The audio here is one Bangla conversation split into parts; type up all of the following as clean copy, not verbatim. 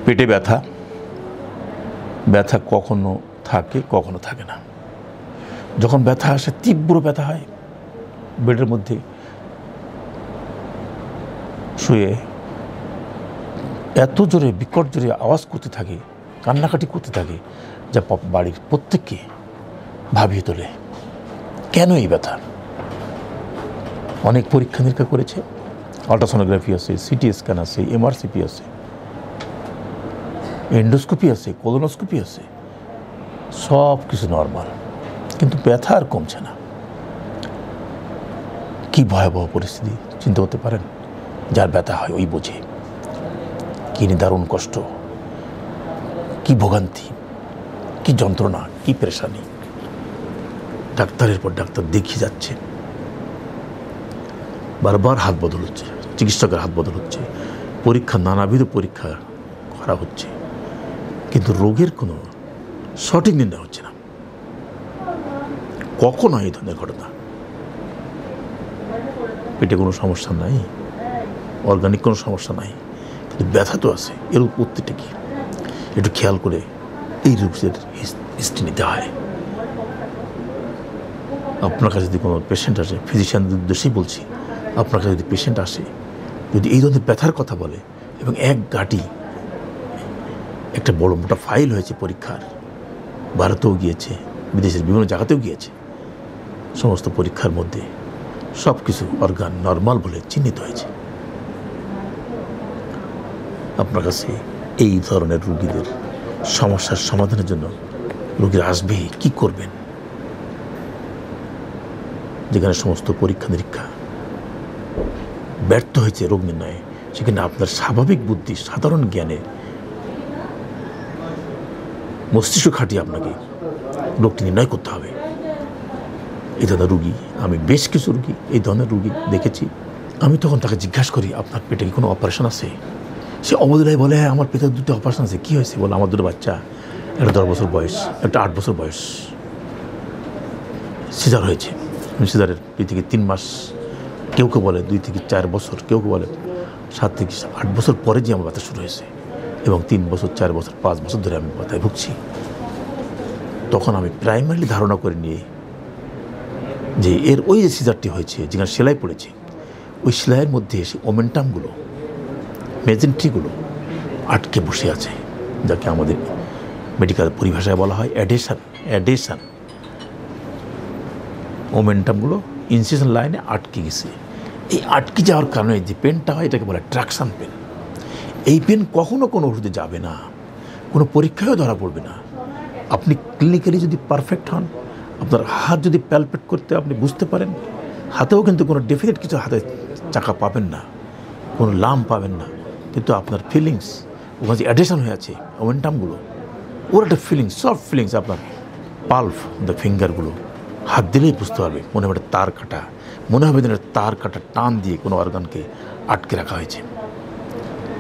পেটে ব্যথা, ব্যথা কখনো থাকে কখনো থাকে না। যখন ব্যথা আসে, তীব্র ব্যথা হয়, বেডের মধ্যে শুয়ে এত জোরে বিকট জোরে আওয়াজ করতে থাকে, কান্নাকাটি করতে থাকে, যা বাড়ির প্রত্যেককে ভাবিয়ে তোলে কেন এই ব্যথা। অনেক পরীক্ষা নিরীক্ষা করেছে, আল্ট্রাসোনোগ্রাফি আছে, সিটি স্ক্যান আছে, এমআরসিপি আছে, এন্ডোস্কোপি আছে, কোলোনোস্কোপি আছে, সব কিছু নর্মাল, কিন্তু ব্যথা আর কমছে না। কি ভয়াবহ পরিস্থিতি চিন্তা করতে পারেন? যার ব্যথা হয় ওই বোঝে কি দারুণ কষ্ট, কি ভোগান্তি, কি যন্ত্রণা, কি পেরেশানি। ডাক্তারের পর ডাক্তার দেখিয়ে যাচ্ছে, বারবার হাত বদল হচ্ছে, চিকিৎসকের হাত বদল হচ্ছে, পরীক্ষা নানাবিধ পরীক্ষা করা হচ্ছে, কিন্তু রোগের কোনো সঠিক নির্ণয় হচ্ছে না। কখন হয় এই ধরনের ঘটনা? পেটে কোনো সমস্যা নাই, অর্গানিক কোনো সমস্যা নাই, কিন্তু ব্যথা তো আছে। এর উৎপত্তিটা কি একটু খেয়াল করে এই রোগের হিস্ট্রি নিতে হয়। আপনার কাছে যদি কোনো পেশেন্ট আসে, ফিজিশিয়ানদের উদ্দেশ্যেই বলছি, আপনার কাছে যদি পেশেন্ট আসে, যদি এই ধরনের ব্যথার কথা বলে এবং এক গাঁটি একটা বড় মোটা ফাইল হয়েছে পরীক্ষার, ভারতেও গিয়েছে, বিদেশের বিভিন্ন জায়গাতেও গিয়েছে, সমস্ত পরীক্ষার মধ্যে সব কিছু অর্গান নর্মাল বলে চিহ্নিত হয়েছে, আপনার কাছে এই ধরনের রোগীদের সমস্যার সমাধানের জন্য রোগীরা আসবে, কি করবেন? যেখানে সমস্ত পরীক্ষা নিরীক্ষা ব্যর্থ হয়েছে রোগ নির্ণয়ে, সেখানে আপনার স্বাভাবিক বুদ্ধি, সাধারণ জ্ঞানে মস্তিষ্ক খাটিয়ে আপনাকে রোগটি নির্ণয় করতে হবে। এই ধরনের রুগী, আমি বেশ কিছু রুগী এই ধরনের রুগী দেখেছি। আমি তখন তাকে জিজ্ঞাসা করি, আপনার পেটে কি কোনো অপারেশন আছে? সে অবদুলাই বলে, হ্যাঁ আমার পেটে দুটো অপারেশন আছে। কী হয়েছে? বলে, আমার দুটো বাচ্চা, একটা 10 বছর বয়স, একটা 8 বছর বয়স, সিজার হয়েছে। সিজারের 2 থেকে 3 মাস, কেউ কেউ বলে 2 থেকে 4 বছর, কেউ কেউ বলে 7 থেকে 8 বছর পরে যে আমার ব্যথা শুরু হয়েছে, এবং 3 বছর, 4 বছর, 5 বছর ধরে আমি ব্যথায় ভুগছি। তখন আমি প্রাইমারিলি ধারণা করে নিয়ে যে এর ওই যে সিজারটি হয়েছে, যেখানে সেলাই পড়েছে, ওই সেলাইয়ের মধ্যে এসে ওমেন্টামগুলো, মেজেন্ট্রিগুলো আটকে বসে আছে, যাকে আমাদের মেডিকেল পরিভাষায় বলা হয় অ্যাডেশন। ওমেন্টামগুলো ইনসিশন লাইনে আটকে গেছে। এই আটকে যাওয়ার কারণে যে পেনটা হয়, এটাকে বলে ট্রাকশন পেন। এই পেন কখনো কোনো ওষুধে যাবে না, কোনো পরীক্ষায়ও ধরা পড়বে না। আপনি ক্লিনিক্যালি যদি পারফেক্ট হন, আপনার হাত যদি প্যালপেট করতে আপনি বুঝতে পারেন, হাতেও কিন্তু কোনো ডেফিনেট কিছু হাতে চাকা পাবেন না, কোনো লাম পাবেন না, কিন্তু আপনার ফিলিংস, ওখানে যে অ্যাডেশন হয়ে আছে ওমেন্টামগুলো, ওর একটা ফিলিংস, সফট ফিলিংস, আপনার পালফ দ্য ফিঙ্গারগুলো হাত দিলেই বুঝতে পারবে, মনে হবে তার কাটা, মনে হবে যেন তার কাটা টান দিয়ে কোনো অর্গানকে আটকে রাখা হয়েছে।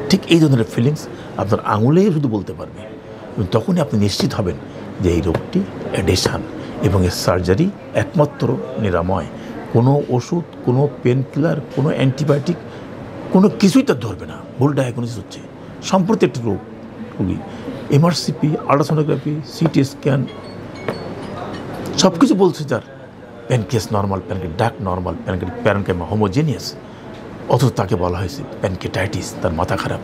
ঠিক এই ধরনের ফিলিংস আপনার আঙুলেই শুধু বলতে পারবে, এবং তখনই আপনি নিশ্চিত হবেন যে এই রোগটি অ্যাডেশন, এবং এর সার্জারি একমাত্র নিরাময়। কোনো ওষুধ, কোনো পেন কিলার, কোনো অ্যান্টিবায়োটিক, কোনো কিছুই তার ধরবে না। ভুল ডায়াগনোসিস হচ্ছে। সম্প্রতি একটি রোগী এমআরসিপি, আল্ট্রাসোনোগ্রাফি, সিটি স্ক্যান সব কিছু বলছে যার pancreas normal, pancreas duct normal, parenchyma homogeneous, অথচ তাকে বলা হয়েছে প্যানক্রিয়াটাইটিস, তার মাথা খারাপ।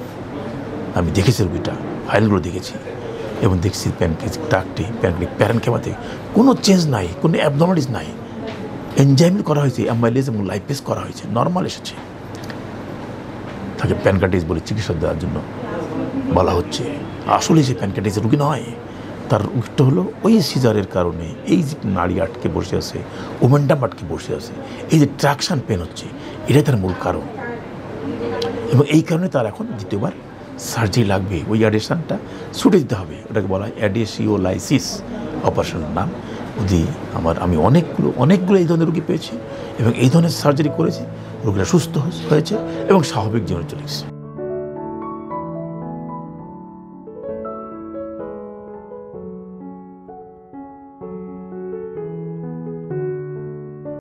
আমি দেখেছি রোগীটা, ফাইলগুলো দেখেছি, এবং দেখছি প্যানক্রিয়াস ডাক্টে, প্যারেনকাইমাতে কোনো চেঞ্জ নাই, কোনো অ্যাবনর্মালিটিস নাই। এনজাইম করা হয়েছে, অ্যামাইলেজ এবং লাইপেজ করা হয়েছে, নর্মাল এসেছে। তাকে প্যানক্রিয়াটাইটিস বলে চিকিৎসা দেওয়ার জন্য বলা হচ্ছে। আসলে সে প্যানক্রিয়াটাইটিস রোগী নয়, তার রোগটা হলো ওই সিজারের কারণে এই যে নাড়ি আটকে বসে আছে, ওমেন্টাম আটকে বসে আছে, এই যে ট্রাকশন পেন হচ্ছে, এটাই তার মূল কারণ। এবং এই কারণে তার এখন দ্বিতীয়বার সার্জারি লাগবে, ওই অ্যাডেশনটা ছুটে দিতে হবে। ওটাকে বলা হয় অ্যাডেসিওলাইসিস অপারেশনের নাম। যদি আমি অনেকগুলো এই ধরনের রোগী পেয়েছি, এবং এই ধরনের সার্জারি করেছি, রোগীরা সুস্থ হয়েছে এবং স্বাভাবিক জীবনে চলে গেছে।